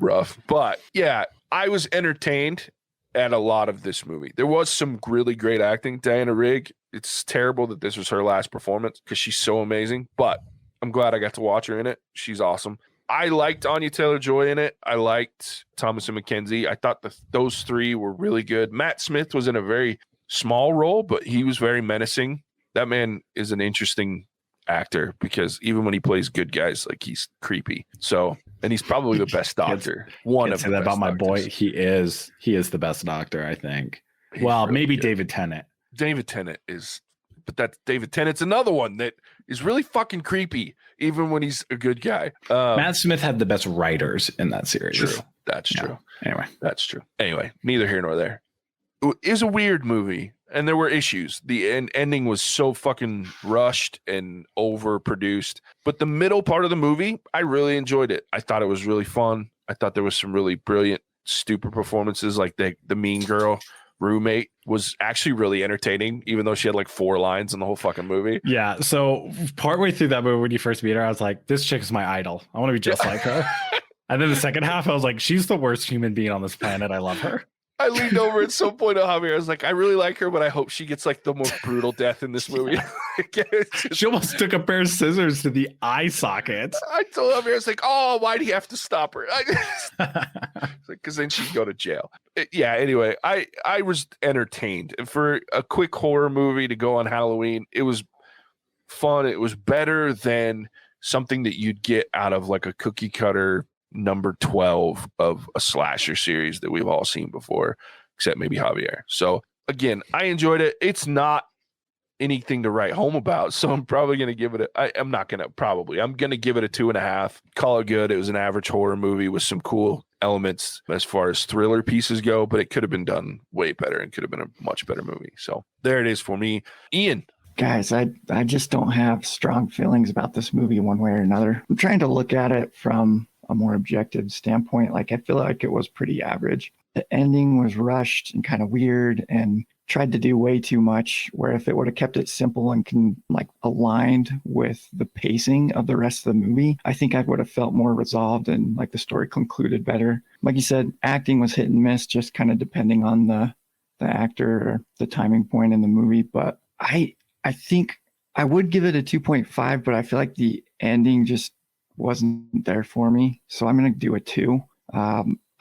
rough. But yeah, I was entertained at a lot of this movie. There was some really great acting. Diana Rigg, it's terrible that this was her last performance because she's so amazing. But I'm glad I got to watch her in it. She's awesome. I liked Anya Taylor-Joy in it. I liked Thomas and Mackenzie. I thought those 3 were really good. Matt Smith was in a very small role, but he was very menacing. That man is an interesting actor because even when he plays good guys, like he's creepy. So, and he's probably the best doctor. One of the best about my doctors. boy. He is the best doctor, I think. He's well, really maybe good. David Tennant. David Tennant is, but that's David Tennant's another one that is really fucking creepy, even when he's a good guy. Matt Smith had the best writers in that series. True. That's true. Anyway, that's true. Anyway, neither here nor there. It is a weird movie, and there were issues. The ending was so fucking rushed and overproduced. But the middle part of the movie, I really enjoyed it. I thought it was really fun. I thought there was some really brilliant, stupid performances, like the mean girl roommate was actually really entertaining, even though she had like 4 lines in the whole fucking movie. Yeah. So partway through that movie, when you first meet her, I was like, this chick is my idol. I want to be just like her. And then the second half, I was like, she's the worst human being on this planet. I love her. I leaned over at some point to Javier. I was like, I really like her, but I hope she gets like the most brutal death in this movie. She almost took a pair of scissors to the eye socket. I told Javier, I was like, oh, why do you have to stop her? Because then she'd go to jail. Anyway, I was entertained. For a quick horror movie to go on Halloween, it was fun. It was better than something that you'd get out of like a cookie cutter number 12 of a slasher series that we've all seen before, except maybe Javier. So again, I enjoyed it. It's not anything to write home about, so I'm probably going to give it I'm going to give it a 2.5. Call it good. It was an average horror movie with some cool elements as far as thriller pieces go, but it could have been done way better and could have been a much better movie. So there it is for me. Ian. Guys, I just don't have strong feelings about this movie one way or another. I'm trying to look at it from a more objective standpoint. Like, I feel like it was pretty average. The ending was rushed and kind of weird and tried to do way too much, where if it would have kept it simple and aligned with the pacing of the rest of the movie, I think I would have felt more resolved and like the story concluded better. Like you said, acting was hit and miss, just kind of depending on the actor or the timing point in the movie. But I think I would give it a 2.5, but I feel like the ending just wasn't there for me. So I'm going to do a 2.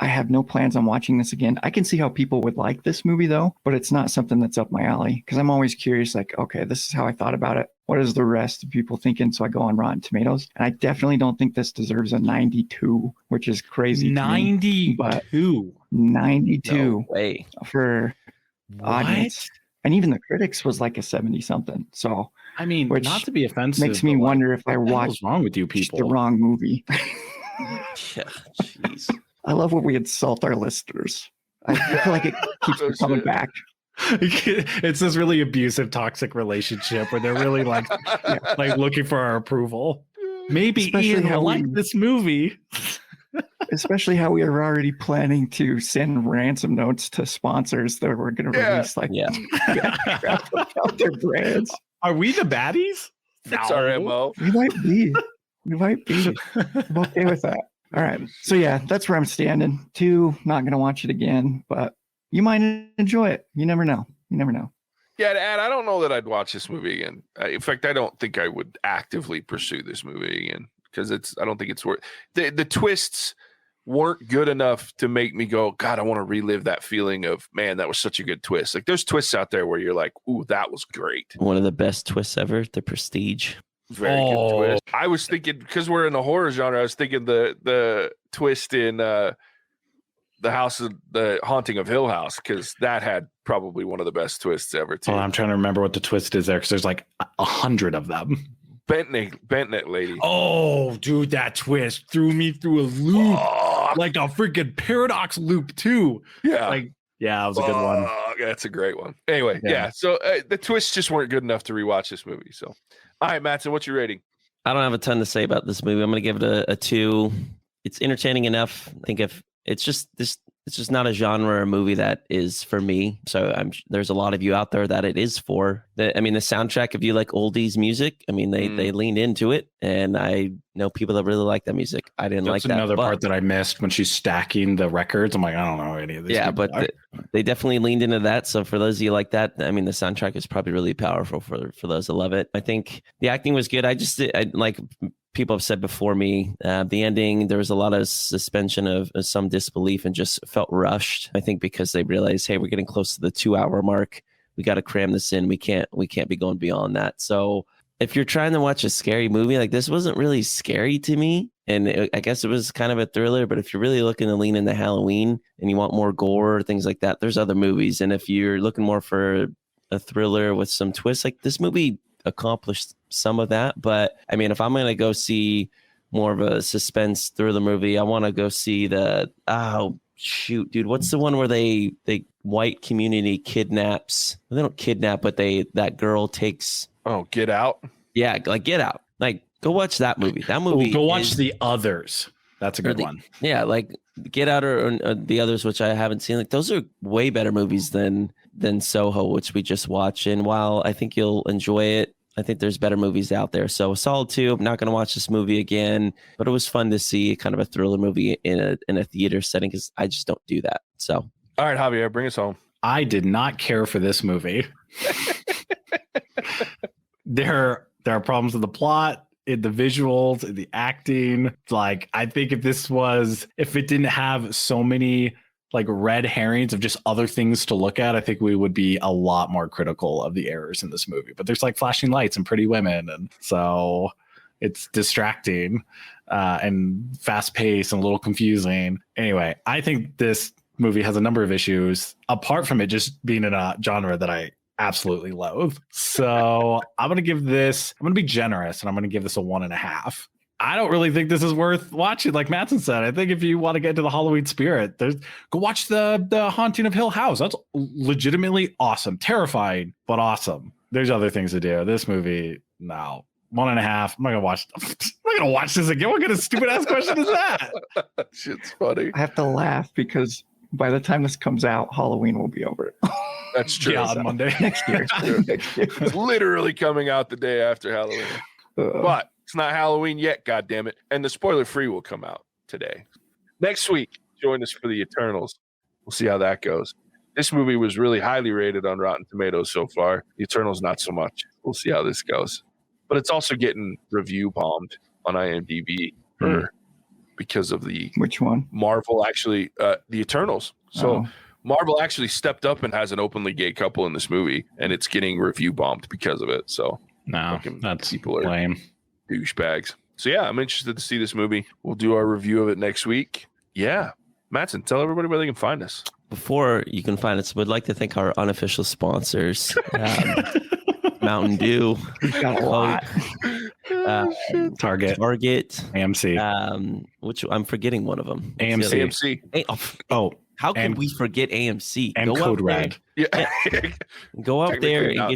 I have no plans on watching this again. I can see how people would like this movie though, but it's not something that's up my alley because I'm always curious, like, okay, this is how I thought about it. What is the rest of people thinking? So I go on Rotten Tomatoes, and I definitely don't think this deserves a 92, which is crazy. 92? But 92 no way. For audience. And even the critics was like a 70 something. So I mean, which not to be offensive, makes me wonder if I watched what's wrong with you people? The wrong movie. Yeah, jeez. I love when we insult our listeners. I feel like it keeps coming back. It's this really abusive, toxic relationship where they're really like looking for our approval. Maybe Ian will like this movie. Especially how we are already planning to send ransom notes to sponsors that we're going to release out their brands. Are we the baddies? It's our MO. We might be. I'm okay with that. All right. So yeah, that's where I'm standing. 2, not going to watch it again, but you might enjoy it. You never know. Yeah, and I don't know that I'd watch this movie again. In fact, I don't think I would actively pursue this movie again because I don't think it's worth the twists weren't good enough to make me go, God, I want to relive that feeling of, man, that was such a good twist. Like there's twists out there where you're like, ooh, that was great. One of the best twists ever, The Prestige. Very good twist. I was thinking, because we're in the horror genre, I was thinking the twist in the Haunting of Hill House, because that had probably one of the best twists ever too. Oh, I'm trying to remember what the twist is there, because there's like 100 of them. Bentnet lady. Oh, dude, that twist threw me through a loop, like a freaking paradox loop too. Yeah, it was a good one. That's a great one. Anyway, yeah. So the twists just weren't good enough to rewatch this movie. So, all right, Mattson, what's your rating? I don't have a ton to say about this movie. I'm going to give it a 2. It's entertaining enough. I think if it's just not a genre or movie that is for me. So there's a lot of you out there that it is for. The soundtrack, if you like oldies music, they leaned into it, and I know people that really like that music. I didn't like that. That's another part that I missed when she's stacking the records. I'm like, I don't know any of this. Yeah, but they definitely leaned into that. So for those of you like that, the soundtrack is probably really powerful for those that love it. I think the acting was good. I like people have said before me, the ending, there was a lot of suspension of some disbelief and just felt rushed. I think because they realized, hey, we're getting close to the 2-hour mark. We got to cram this in. We can't be going beyond that. So if you're trying to watch a scary movie, like this wasn't really scary to me. And I guess it was kind of a thriller, but if you're really looking to lean into Halloween and you want more gore, things like that, there's other movies. And if you're looking more for a thriller with some twists, like this movie accomplished some of that. But if I'm going to go see more of a suspense thriller movie, I want to go see what's the one where they white community kidnaps? They don't kidnap, but that girl takes. Oh, Get Out. Yeah, like Get Out. Like go watch that movie. That movie. Go watch The Others. That's a good one. Yeah, like Get Out or The Others, which I haven't seen. Like those are way better movies than Soho, which we just watched. And while I think you'll enjoy it, I think there's better movies out there. So a solid 2. I'm not going to watch this movie again, but it was fun to see kind of a thriller movie in a theater setting because I just don't do that. So, all right, Javier, bring us home. I did not care for this movie. There are problems with the plot, in the visuals, in the acting. Like, I think if it didn't have so many like red herrings of just other things to look at, I think we would be a lot more critical of the errors in this movie. But there's like flashing lights and pretty women, and so it's distracting and fast paced and a little confusing. Anyway, I think this movie has a number of issues apart from it just being in a genre that I absolutely loathe. So I'm going to be generous, and I'm going to give this a 1.5. I don't really think this is worth watching. Like Mattson said, I think if you want to get into the Halloween spirit, go watch the Haunting of Hill House. That's legitimately awesome. Terrifying, but awesome. There's other things to do. This movie, no. 1.5. I'm not gonna watch this again. What kind of stupid ass question is that? Shit's funny. I have to laugh because by the time this comes out, Halloween will be over. That's true. Yeah, on Monday. Next year. It's literally coming out the day after Halloween. But it's not Halloween yet, goddammit. And the spoiler free will come out today. Next week, join us for the Eternals. We'll see how that goes. This movie was really highly rated on Rotten Tomatoes so far. The Eternals, not so much. We'll see how this goes. But it's also getting review bombed on IMDb because of the which one? Marvel actually, the Eternals. So Marvel actually stepped up and has an openly gay couple in this movie, and it's getting review bombed because of it. So no, that's people are lame. Douchebags. So yeah, I'm interested to see this movie. We'll do our review of it next week. Yeah. Mattson, tell everybody where they can find us. Before you can find us, we'd like to thank our unofficial sponsors, Mountain Dew. We've got a lot. Target, AMC. Which I'm forgetting one of them. AMC. How can we forget AMC? And Code Red. Yeah. Go up there and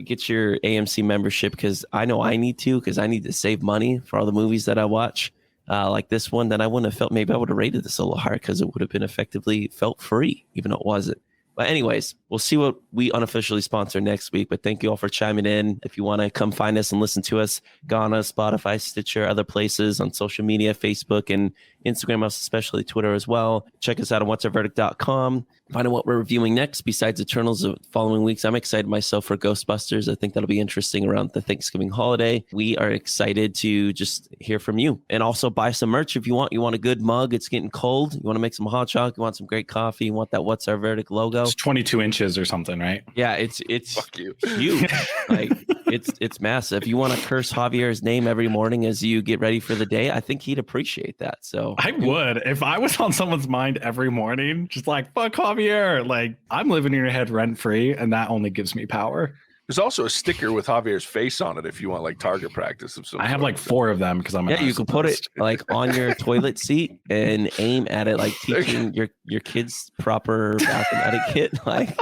get your AMC membership, because I know I need to, because I need to save money for all the movies that I watch. Like this one that I wouldn't have felt, maybe I would have rated this a little higher because it would have been effectively felt free, even though it wasn't. But anyways, we'll see what we unofficially sponsor next week. But thank you all for chiming in. If you want to come find us and listen to us, go on Spotify, Stitcher, other places on social media, Facebook and Instagram, especially Twitter as well. Check us out on whatsourverdict.com. Find out what we're reviewing next besides Eternals the following weeks. I'm excited myself for Ghostbusters. I think that'll be interesting around the Thanksgiving holiday. We are excited to just hear from you, and also buy some merch if you want. You want a good mug. It's getting cold. You want to make some hot chocolate. You want some great coffee. You want that What's Our Verdict logo. It's 22 inches or something, right? Yeah, it's Fuck you. huge. Like it's massive. You want to curse Javier's name every morning as you get ready for the day. I think he'd appreciate that. So I would, if I was on someone's mind every morning, just like, fuck Javier. Like, I'm living in your head rent free, and that only gives me power. There's also a sticker with Javier's face on it if you want like target practice of some I have sort. like 4 of them because I'm you can put it like on your toilet seat and aim at it, like teaching your kids proper bathroom etiquette. Like,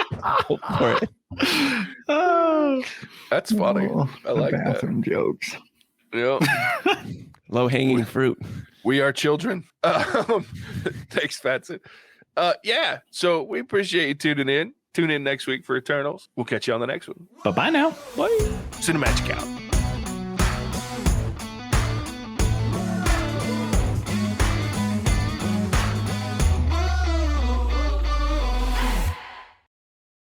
go for it. Oh, that's funny. I like bathroom that. Jokes. Yeah. Low hanging fruit. We are children. Thanks, Mattson. Yeah. So we appreciate you tuning in. Tune in next week for Eternals. We'll catch you on the next one. Bye-bye now. Bye. Cinemagic out.